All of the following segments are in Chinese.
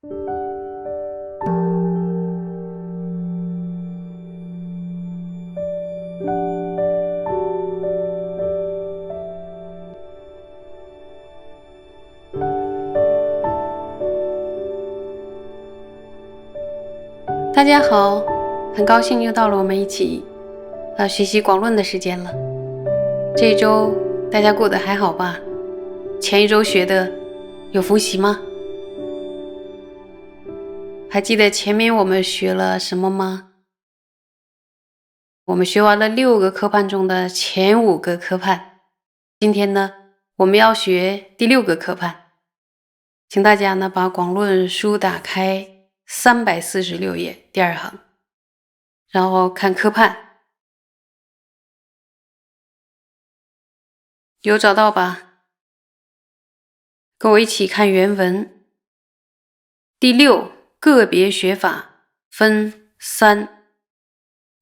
大家好，很高兴又到了我们一起学习广论的时间了。这一周大家过得还好吧？前一周学的有复习吗？还记得前面我们学了什么吗？我们学完了6个科判中的前5个科判。今天呢，我们要学第6个科判。请大家呢把广论书打开346页第2行，然后看科判，有找到吧？跟我一起看原文。第6，个别学法分3。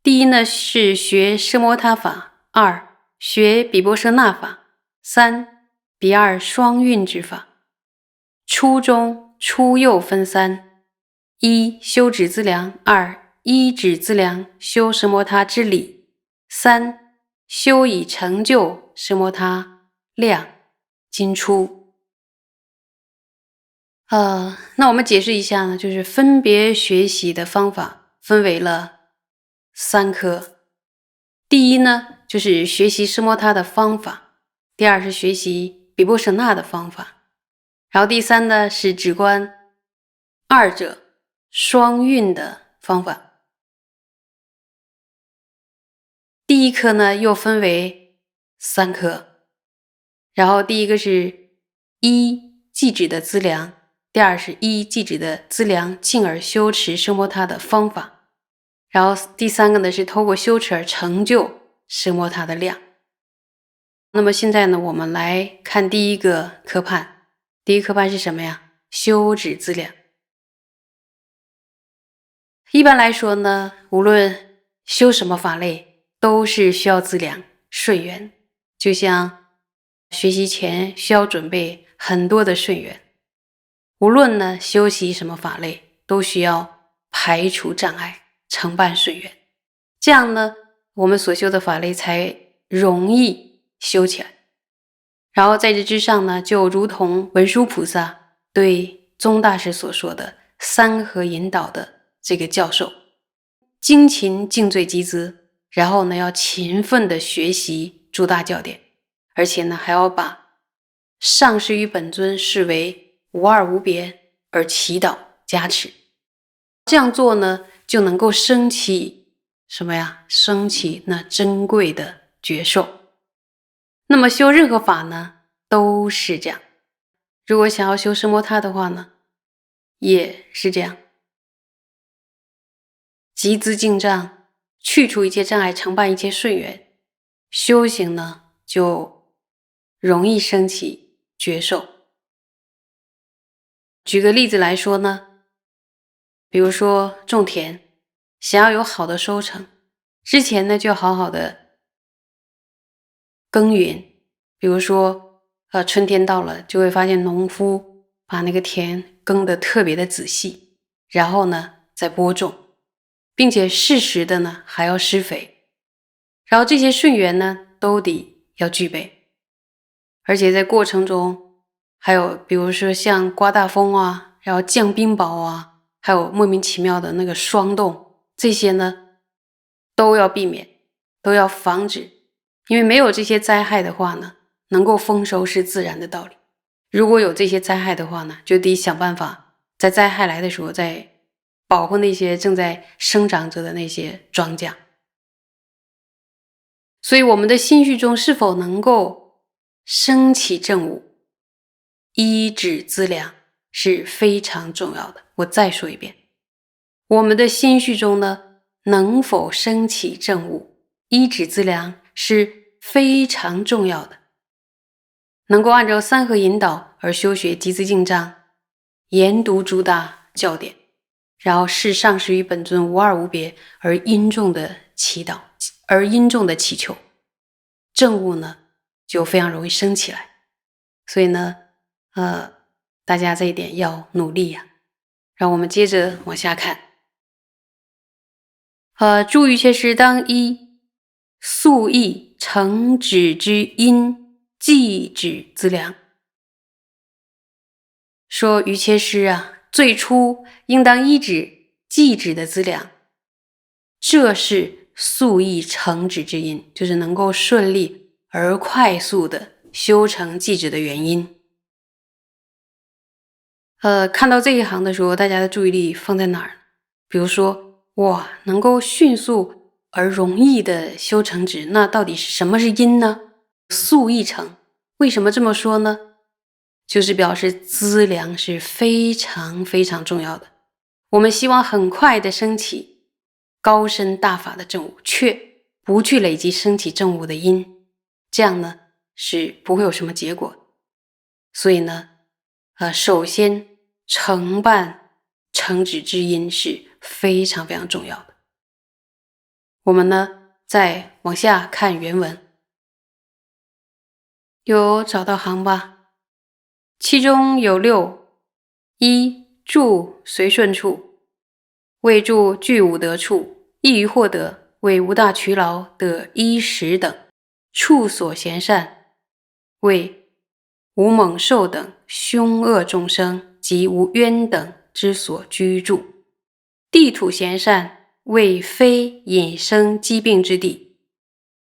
第一呢是学奢摩他法，2学比波舍那法，3比二双运之法。初中初幼分3：一修止资粮，2依止资粮修奢摩他之理，3修以成就奢摩他量。今初那我们解释一下呢，就是分别学习的方法分为了3科。第一呢，就是学习奢摩他的方法；第二是学习比波舍那的方法；然后第三呢是止观二者双运的方法。第一科呢又分为3科，然后第一个是依寂止的资粮，第二是依寂止的资粮进而修持奢摩他的方法，然后第3个呢是透过修持而成就奢摩他的量。那么现在呢，我们来看第一个科判。第一科判是什么呀？修止资粮。一般来说呢，无论修什么法类，都是需要资粮顺缘，就像学习前需要准备很多的顺缘。无论呢修习什么法类，都需要排除障碍，承办顺缘，这样呢我们所修的法类才容易修起来。然后在这之上呢，就如同文殊菩萨对宗大师所说的3合引导的这个教授，精勤净罪集资，然后呢要勤奋的学习诸大教典，而且呢还要把上师与本尊视为无二无别而祈祷加持。这样做呢就能够升起什么呀？升起那珍贵的觉受。那么修任何法呢都是这样，如果想要修奢摩他的话呢也是这样，集资净障，去除一切障碍，承办一切顺缘，修行呢就容易升起觉受。举个例子来说呢，比如说种田，想要有好的收成，之前呢就好好的耕耘。比如说春天到了，就会发现农夫把那个田耕得特别的仔细，然后呢再播种，并且适时的呢还要施肥，然后这些顺缘呢都得要具备。而且在过程中还有比如说像刮大风啊，然后降冰雹啊，还有莫名其妙的那个霜冻，这些呢都要避免，都要防止。因为没有这些灾害的话呢，能够丰收是自然的道理。如果有这些灾害的话呢，就得想办法在灾害来的时候再保护那些正在生长着的那些庄稼。所以我们的心绪中是否能够升起正悟，依止资粮是非常重要的。我再说一遍，我们的心绪中呢，能否升起正悟，依止资粮是非常重要的。能够按照3合引导而修学集资净障，研读诸大教典，然后视上师与本尊无二无别而殷重的祈祷，而殷重的祈求，正悟呢就非常容易升起来。所以呢大家这一点要努力呀。让我们接着往下看。助于切师当依素益成止之因，继止资粮。说于切师啊，最初应当依止继止的资粮，这是速益成止之因，就是能够顺利而快速的修成继止的原因。看到这一行的时候，大家的注意力放在哪儿？比如说，哇，能够迅速而容易的修成止，那到底是什么是因呢？速益成，为什么这么说呢？就是表示资粮是非常非常重要的。我们希望很快的升起高深大法的正悟，却不去累积升起正悟的因，这样呢是不会有什么结果。所以呢，首先承办成止之因是非常非常重要的。我们呢再往下看原文，有找到行吧？其中有六：一、住随顺处，为住具无得处，易于获得，为无大劬劳得衣食等；处所贤善，为无猛兽等凶恶众生及无冤等之所居住；地土贤善，为非引生疾病之地；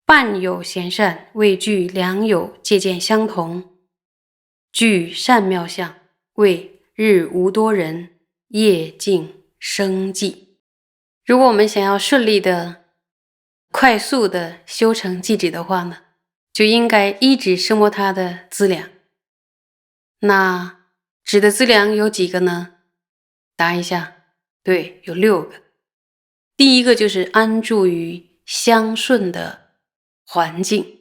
伴有贤善，为具良友借鉴相同；具善妙相，为日无多人，夜静生寂。如果我们想要顺利的、快速的修成寂止的话呢，就应该依止生摩他的资粮。那止的资粮有几个呢？答一下，对，有6个。第一个就是安住于相顺的环境。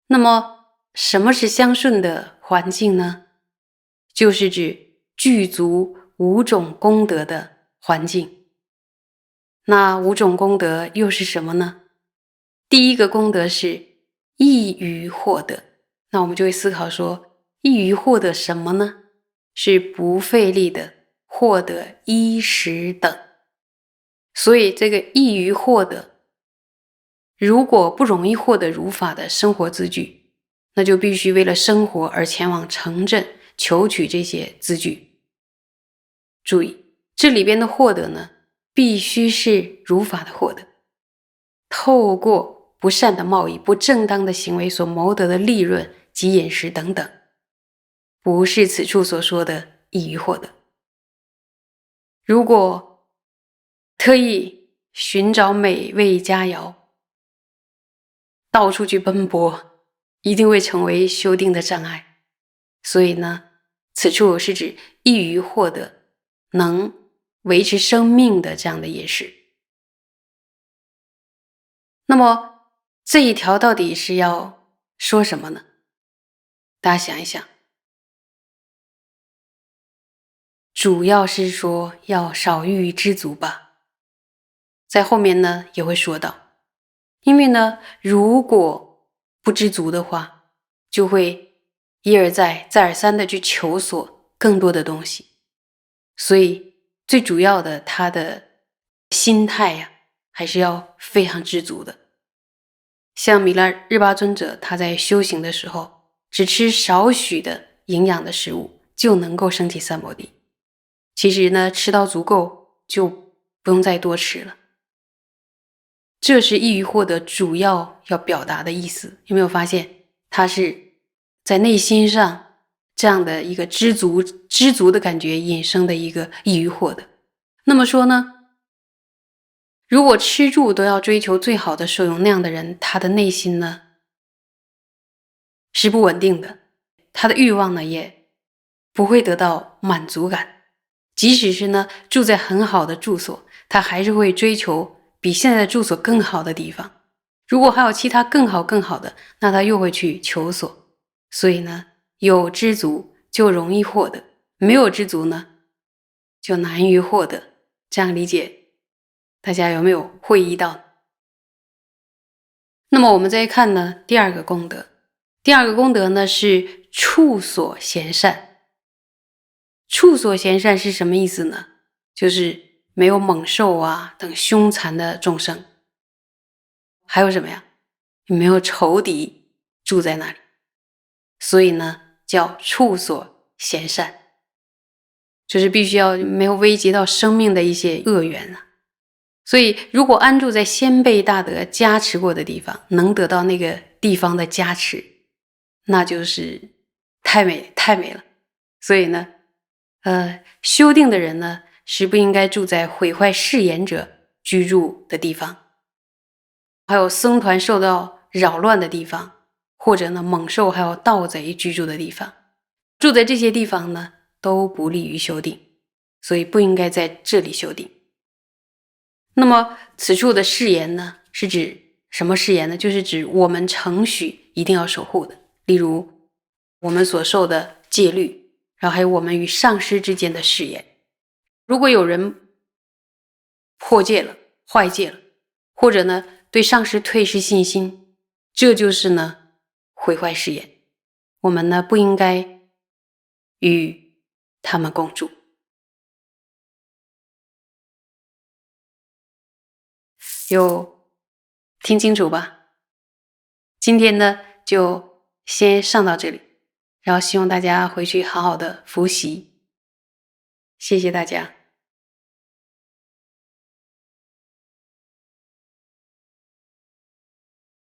那么什么是相顺的环境呢？就是指具足5种功德的环境。那5种功德又是什么呢？第一个功德是易于获得。那我们就会思考说，易于获得什么呢？是不费力的获得衣食等。所以这个易于获得，如果不容易获得如法的生活资具，那就必须为了生活而前往城镇求取这些资具。注意，这里边的获得呢，必须是如法的获得，透过不善的贸易、不正当的行为所谋得的利润及饮食等等，不是此处所说的易于获得。如果特意寻找美味佳肴，到处去奔波，一定会成为修定的障碍。所以呢，此处是指易于获得能维持生命的这样的饮食。那么这一条到底是要说什么呢？大家想一想，主要是说要少欲知足吧。在后面呢也会说到，因为呢如果不知足的话，就会一而再再而三的去求索更多的东西。所以最主要的他的心态呀，还是要非常知足的。像弥勒日巴尊者，他在修行的时候，只吃少许的营养的食物，就能够升起三摩地。其实呢，吃到足够就不用再多吃了。这是易于获得主要要表达的意思。有没有发现，他是在内心上这样的一个知足的感觉引生的一个易于获得。那么说呢，如果吃住都要追求最好的受用，那样的人，他的内心呢是不稳定的，他的欲望呢也不会得到满足感。即使是呢住在很好的住所，他还是会追求比现在的住所更好的地方。如果还有其他更好的，那他又会去求索。所以呢，有知足就容易获得，没有知足呢就难于获得。这样理解，大家有没有会意到？那么我们再看呢第二个功德。第二个功德呢是处所贤善。处所贤善是什么意思呢？就是没有猛兽啊等凶残的众生，还有什么呀？没有仇敌住在那里，所以呢叫处所贤善，就是必须要没有危及到生命的一些恶缘啊。所以如果安住在先辈大德加持过的地方，能得到那个地方的加持，那就是太美太美了。所以呢修定的人呢是不应该住在毁坏誓言者居住的地方，还有僧团受到扰乱的地方，或者呢猛兽还有盗贼居住的地方，住在这些地方呢都不利于修定，所以不应该在这里修定。那么此处的誓言呢是指什么誓言呢？就是指我们承许一定要守护的，例如我们所受的戒律，然后还有我们与上师之间的誓言。如果有人破戒了、坏戒了，或者呢对上师退失信心，这就是呢毁坏誓言。我们呢不应该与他们共住。有听清楚吧？今天呢就先上到这里，然后希望大家回去好好的复习。谢谢大家。